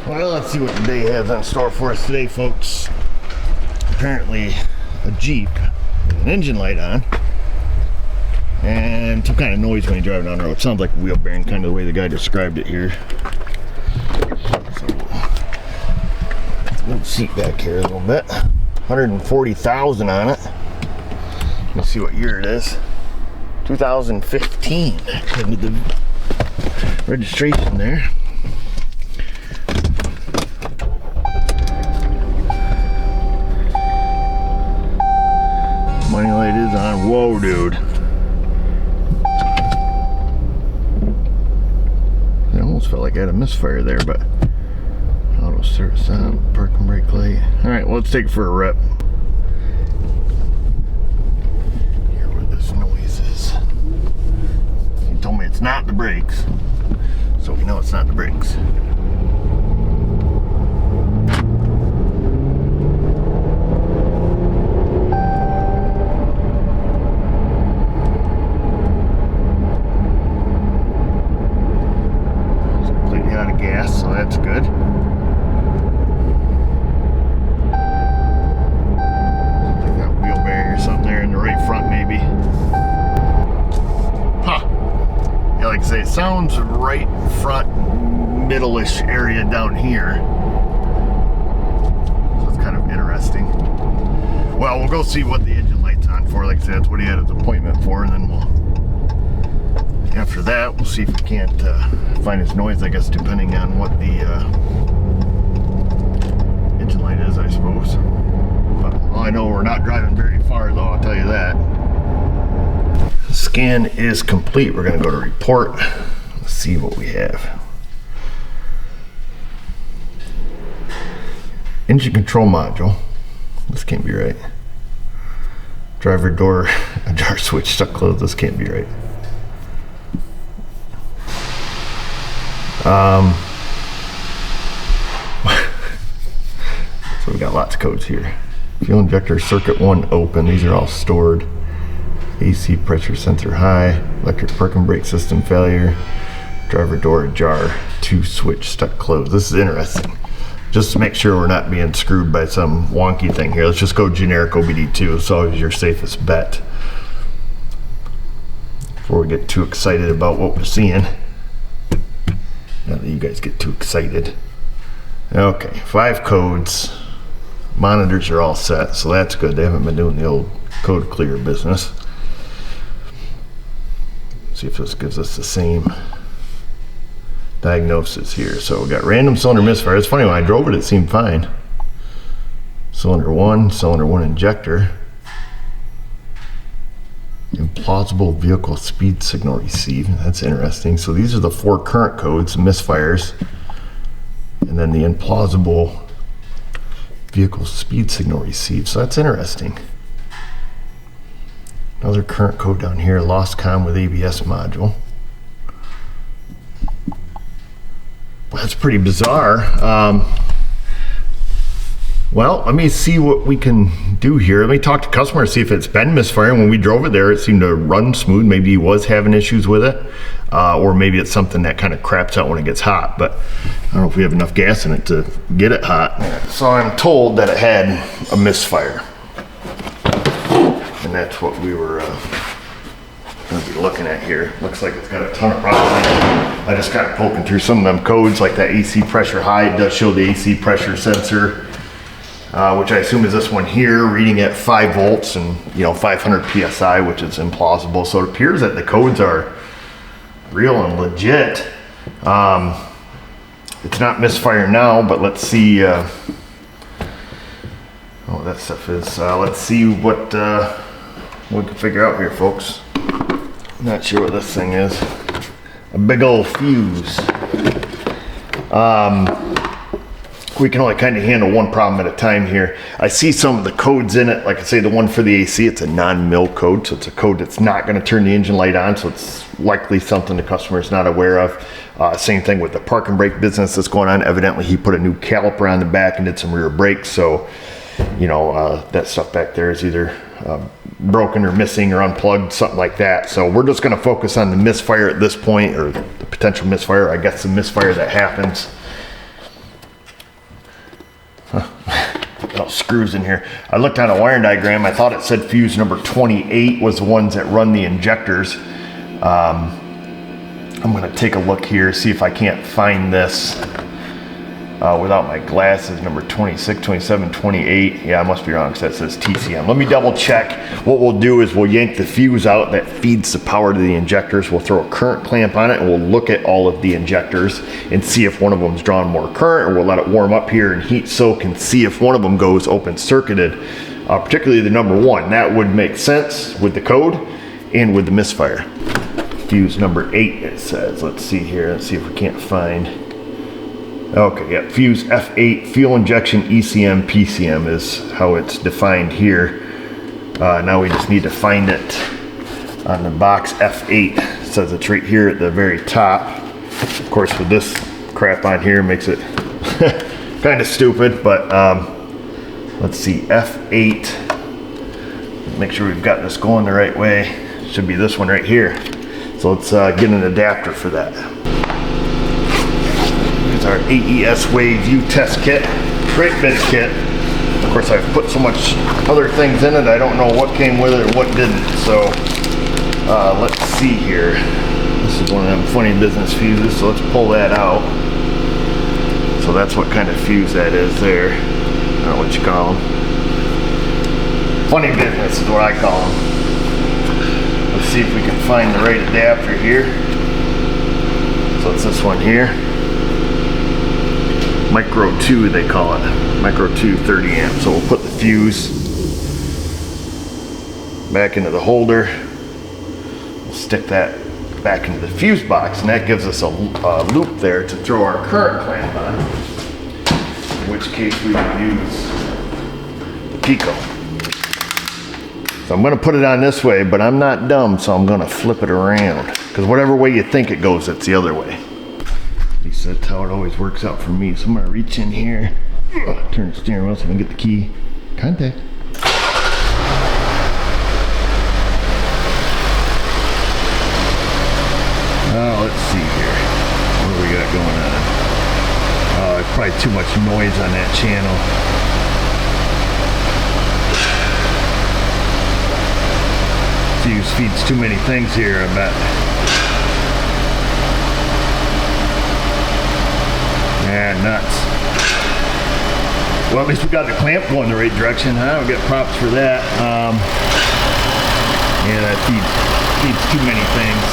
Well, let's see what the day has in store for us today, folks. Apparently, a Jeep with an engine light on and some kind of noise when you're driving on the road. Sounds like a wheel bearing, kind of the way the guy described it here. So, let's move the seat back here a little bit. 140,000 on it. Let's see what year it is. 2015. Into the registration there. Money light is on. Whoa, dude. I almost felt like I had a misfire there, but auto service on, park and brake light. Alright, well, let's take it for a rep. Hear where this noise is. He told me it's not the brakes, so we know it's not the brakes. Gas, so that's good. Something like that wheel bearing or something there in the right front, maybe. Huh. Yeah, like I say, it sounds right front, middle-ish area down here. So it's kind of interesting. Well, we'll go see what the engine light's on for. Like I said, that's what he had his appointment for, and then after that, we'll see if we can't find his noise, I guess, depending on what the engine light is, I suppose. But all I know, we're not driving very far, though, I'll tell you that. The scan is complete. We're going to go to report. Let's see what we have. Engine control module. This can't be right. Driver door ajar switch stuck closed. This can't be right. So we got lots of codes here. Fuel injector circuit 1 open. These are all stored. AC pressure sensor high. Electric parking brake system failure. Driver door ajar. 2 switch stuck closed. This is interesting. Just to make sure we're not being screwed by some wonky thing here. Let's just go generic OBD2. It's always your safest bet. Before we get too excited about what we're seeing. Not that you guys get too excited. Okay, 5 codes. Monitors are all set, so that's good. They haven't been doing the old code clear business. See if this gives us the same diagnosis here. So we got random cylinder misfire. It's funny, when I drove it, it seemed fine. Cylinder 1 injector. Implausible vehicle speed signal received. That's interesting. So these are the 4 current codes, misfires, and then the implausible vehicle speed signal received. So that's interesting. Another current code down here, lost comm with ABS module. Well, that's pretty bizarre. Well, let me see what we can do here. Let me talk to customers, see if it's been misfiring. When we drove it there, it seemed to run smooth. Maybe he was having issues with it, or maybe it's something that kind of craps out when it gets hot. But I don't know if we have enough gas in it to get it hot. So I'm told that it had a misfire, and that's what we were going to be looking at here. Looks like it's got a ton of problems in it. I just got poking through some of them codes, like that AC pressure high. It does show the AC pressure sensor. Which I assume is this one here, reading at 5 volts and 500 psi, which is implausible. So it appears that the codes are real and legit. It's not misfire now, but let's see. Oh, that stuff is. Let's see what we can figure out here, folks. Not sure what this thing is. A big old fuse. We can only kind of handle one problem at a time here. I see some of the codes in it. Like I say, the one for the AC, it's a non-mil code, so it's a code that's not going to turn the engine light on, so it's likely something the customer is not aware of. Same thing with the park and brake business that's going on. Evidently, he put a new caliper on the back and did some rear brakes, so that stuff back there is either broken or missing or unplugged, something like that. So we're just going to focus on the misfire at this point, or the potential misfire. I guess the misfire that happens. Oh, screws in here. I looked on a wiring diagram. I thought it said fuse number 28 was the ones that run the injectors. I'm gonna take a look here, see if I can't find this without my glasses. Number 26, 27, 28. Yeah, I must be wrong because that says TCM. Let me double check. What we'll do is we'll yank the fuse out that feeds the power to the injectors. We'll throw a current clamp on it and we'll look at all of the injectors and see if one of them's drawing more current, or we'll let it warm up here and heat soak and see if one of them goes open circuited, particularly the number 1. That would make sense with the code and with the misfire. Fuse number 8, it says. Let's see here. Let's see if we can't find. Okay, yeah, fuse F8, fuel injection ECM PCM is how it's defined here. Now we just need to find it on the box. F8 it says it's right here at the very top. Of course, with this crap on here makes it kind of stupid, but let's see, F8. Make sure we've got this going the right way. Should be this one right here. So let's get an adapter for that. Here's our AES Wave U test kit. Great bit of kit. Of course, I've put so much other things in it, I don't know what came with it or what didn't. So let's see here. This is one of them funny business fuses, so let's pull that out. So that's what kind of fuse that is there. I don't know what you call them. Funny business is what I call them. Let's see if we can find the right adapter here. So it's this one here. Micro 2 they call it. Micro 2 30 amp. So we'll put the fuse back into the holder. We'll stick that back into the fuse box, and that gives us a loop there to throw our current clamp on. In which case we would use the Pico. So I'm going to put it on this way, but I'm not dumb, so I'm going to flip it around. Because whatever way you think it goes, it's the other way. At least that's how it always works out for me. So I'm going to reach in here, turn the steering wheel so I can get the key. Contact. Let's see here. What do we got going on? There's probably too much noise on that channel. Fuse feeds too many things here, I bet. Yeah, nuts. Well, at least we got the clamp going the right direction, huh? We got props for that. Yeah, that feeds too many things.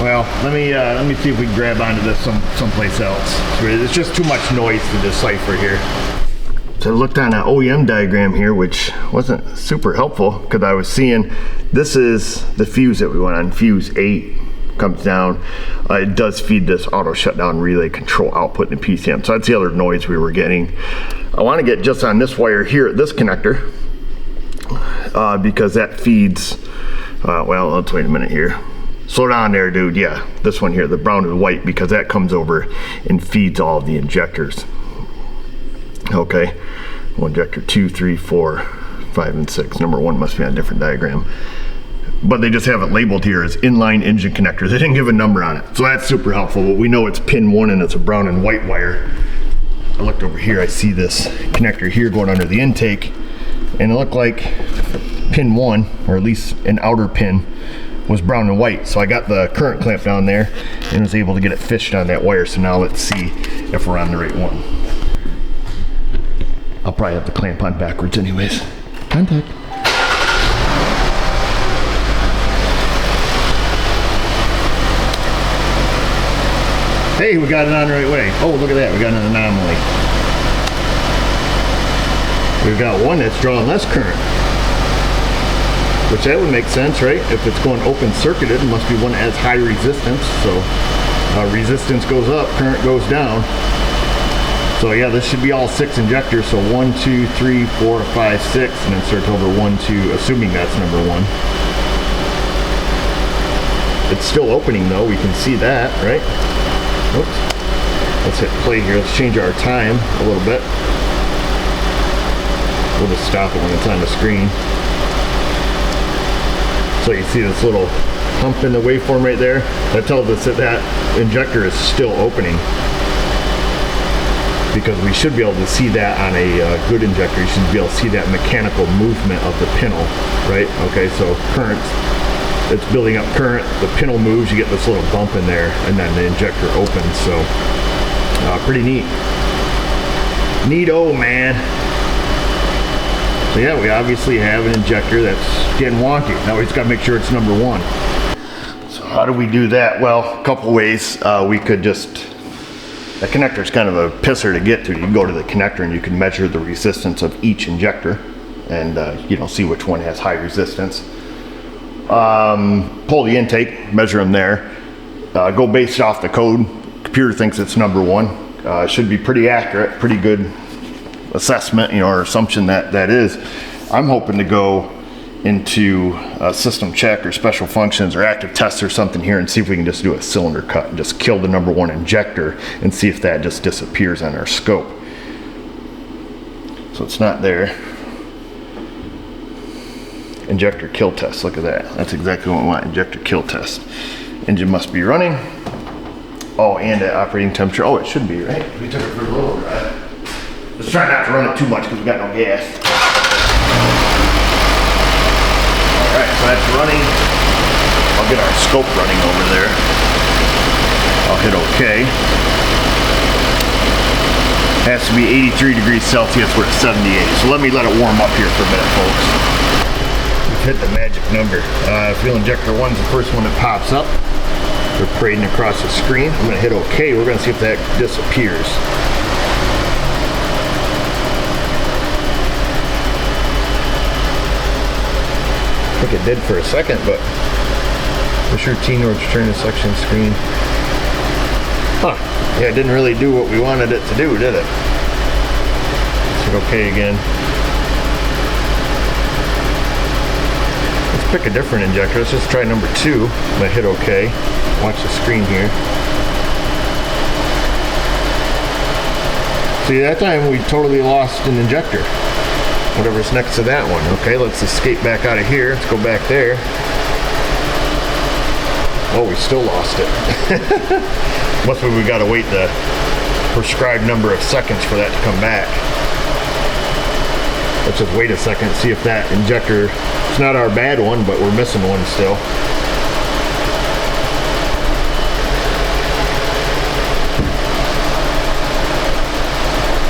Well, let me see if we can grab onto this someplace else. There's just too much noise to decipher here. So I looked on an OEM diagram here, which wasn't super helpful because I was seeing this is the fuse that we want on. Fuse 8 comes down. It does feed this auto shutdown relay control output in the PCM. So that's the other noise we were getting. I want to get just on this wire here at this connector because that feeds, well, let's wait a minute here. Slow down there, dude. Yeah, this one here, the brown and white, because that comes over and feeds all of the injectors. Okay, well, injector 2, 3, 4, 5, and 6. Number 1 must be on a different diagram. But they just have it labeled here as inline engine connector. They didn't give a number on it. So that's super helpful. But we know it's pin 1 and it's a brown and white wire. I looked over here, I see this connector here going under the intake. And it looked like pin 1, or at least an outer pin, was brown and white. So I got the current clamp down there and was able to get it fished on that wire. So now let's see if we're on the right one. I'll probably have the clamp on backwards anyways. Contact. Hey, we got it on the right way. Oh, look at that, we got an anomaly. We've got one that's drawing less current. Which that would make sense, right? If it's going open circuited, it must be one that has high resistance. So resistance goes up, current goes down. So yeah, this should be all 6 injectors. So 1, 2, 3, 4, 5, 6, and then start over 1, 2, assuming that's number 1. It's still opening though, we can see that, right? Oops. Let's hit play here. Let's change our time a little bit. We'll just stop it when it's on the screen. So you see this little hump in the waveform right there. That tells us that that injector is still opening. because we should be able to see that on a good injector. You should be able to see that mechanical movement of the pintle, right? Okay, so current, it's building up current, the pintle moves, you get this little bump in there, and then the injector opens. So pretty neat. Neato, man. So yeah, we obviously have an injector that's getting wonky. Now we just got to make sure it's number one. So how do we do that? Well, a couple ways. We could just, the connector is kind of a pisser to get to. You can go to the connector and you can measure the resistance of each injector and you know, see which one has high resistance. Pull the intake, measure them there. Go based off the code. Computer thinks it's number one. It should be pretty accurate, pretty good assessment, you know, or assumption that is. I'm hoping to go into a system check or special functions or active test or something here and see if we can just do a cylinder cut and just kill the number one injector and see if that just disappears on our scope. So it's not there. Injector kill test, look at that. That's exactly what we want, injector kill test. Engine must be running. Oh, and at operating temperature. Oh, it should be, right? We took it for a little drive. Let's try not to run it too much because we got no gas. Alright, so that's running. I'll get our scope running over there. I'll hit OK. Has to be 83 degrees Celsius, we're at 78. So let it warm up here for a minute, folks. We've hit the magic number. Fuel injector 1's the first one that pops up. They're parading across the screen. I'm going to hit OK. We're going to see if that disappears. I think it did for a second, but push routine or return to section screen. Huh. Yeah, it didn't really do what we wanted it to do, did it? Let's hit OK again. Let's pick a different injector. Let's just try number 2. I'm going to hit OK. Watch the screen here. See, that time we totally lost an injector. Whatever's next to that one. Okay, let's escape back out of here. Let's go back there. Oh, we still lost it. Must be we got to wait the prescribed number of seconds for that to come back. Let's just wait a second, see if that injector, it's not our bad one, but we're missing one still.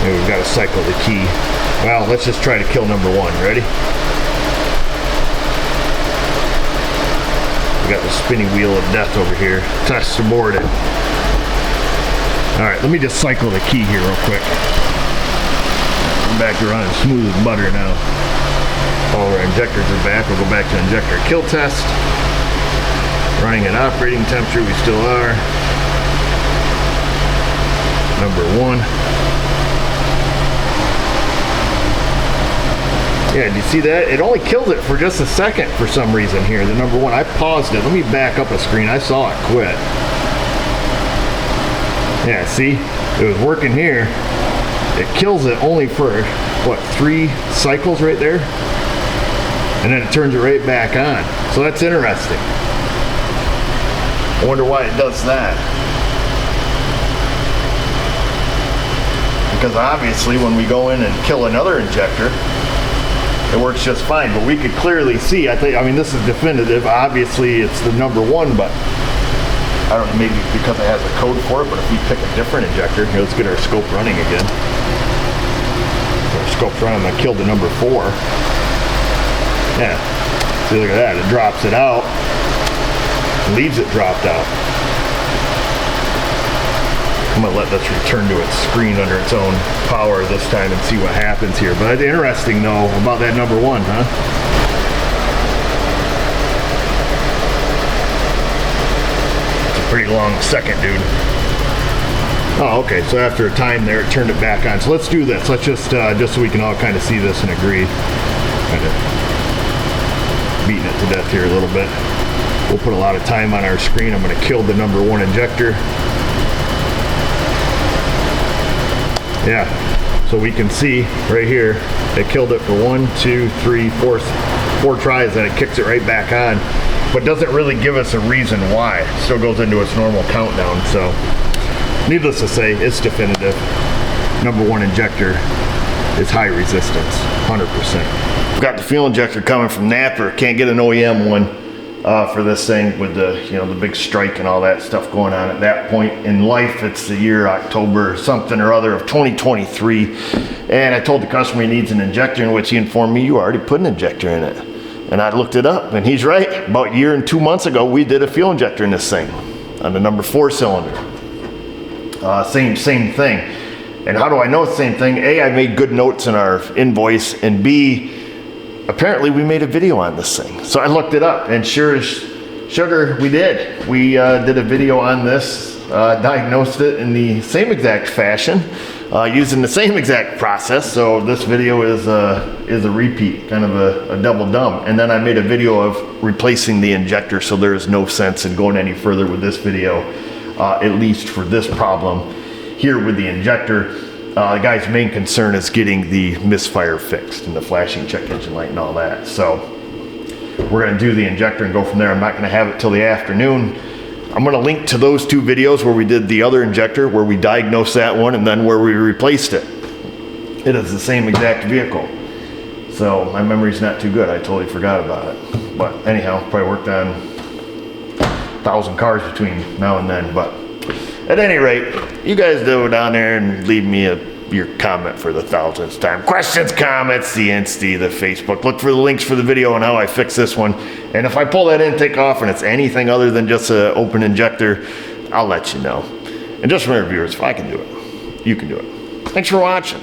Maybe we've got to cycle the key. Well, let's just try to kill number 1. Ready? We got the spinning wheel of death over here. Test aborted. Alright, let me just cycle the key here real quick. I'm back to running smooth as butter now. All our injectors are back. We'll go back to injector kill test. Running at operating temperature, we still are. Number 1. Yeah, do you see that? It only killed it for just a second for some reason here, the number 1. I paused it. Let me back up a screen. I saw it quit. Yeah, see? It was working here. It kills it only for, what, 3 cycles right there? And then it turns it right back on. So that's interesting. I wonder why it does that. Because obviously when we go in and kill another injector, it works just fine, but we could clearly see, I mean, this is definitive. Obviously, it's the number 1, but I don't know, maybe because it has a code for it, but if we pick a different injector, here, let's get our scope running again. Our scope's running, I killed the number 4. Yeah, see, look at that, it drops it out, leaves it dropped out. I'm gonna let this return to its screen under its own power this time and see what happens here. But it's interesting though about that number 1, huh? It's a pretty long second, dude. Oh, okay, so after a time there, it turned it back on. So let's do this. Let's just so we can all kind of see this and agree. Kind of beating it to death here a little bit. We'll put a lot of time on our screen. I'm gonna kill the number 1 injector. Yeah, so we can see right here, it killed it for 1, 2, 3, 4 tries, and it kicks it right back on, but doesn't really give us a reason why. Still goes into its normal countdown, so needless to say, it's definitive. number one injector is high resistance, 100%. I've got the fuel injector coming from Napper. Can't get an OEM one for this thing with the, you know, the big strike and all that stuff going on at that point in life. It's the year October something or other of 2023. And I told the customer he needs an injector, in which he informed me, you already put an injector in it. And I looked it up, and he's right. About a year and 2 months ago, we did a fuel injector in this thing on the number 4 cylinder. Same thing. And how do I know it's the same thing? A, I made good notes in our invoice, and B, apparently we made a video on this thing. So I looked it up, and sure as sugar, we did. We did a video on this, diagnosed it in the same exact fashion, using the same exact process. So this video is a repeat, kind of a double dumb. And then I made a video of replacing the injector, so there is no sense in going any further with this video, at least for this problem here with the injector. The guy's main concern is getting the misfire fixed and the flashing check engine light and all that. So we're gonna do the injector and go from there. I'm not gonna have it till the afternoon. I'm gonna link to those 2 videos where we did the other injector, where we diagnosed that one, and then where we replaced it. It is the same exact vehicle. So my memory's not too good. I totally forgot about it. But anyhow, probably worked on 1,000 cars between now and then. But at any rate, you guys go down there and leave me your comment for the 1,000th time. Questions, comments, the Insta, the Facebook. Look for the links for the video on how I fix this one. And if I pull that intake off and it's anything other than just an open injector, I'll let you know. And just remember, viewers, if I can do it, you can do it. Thanks for watching.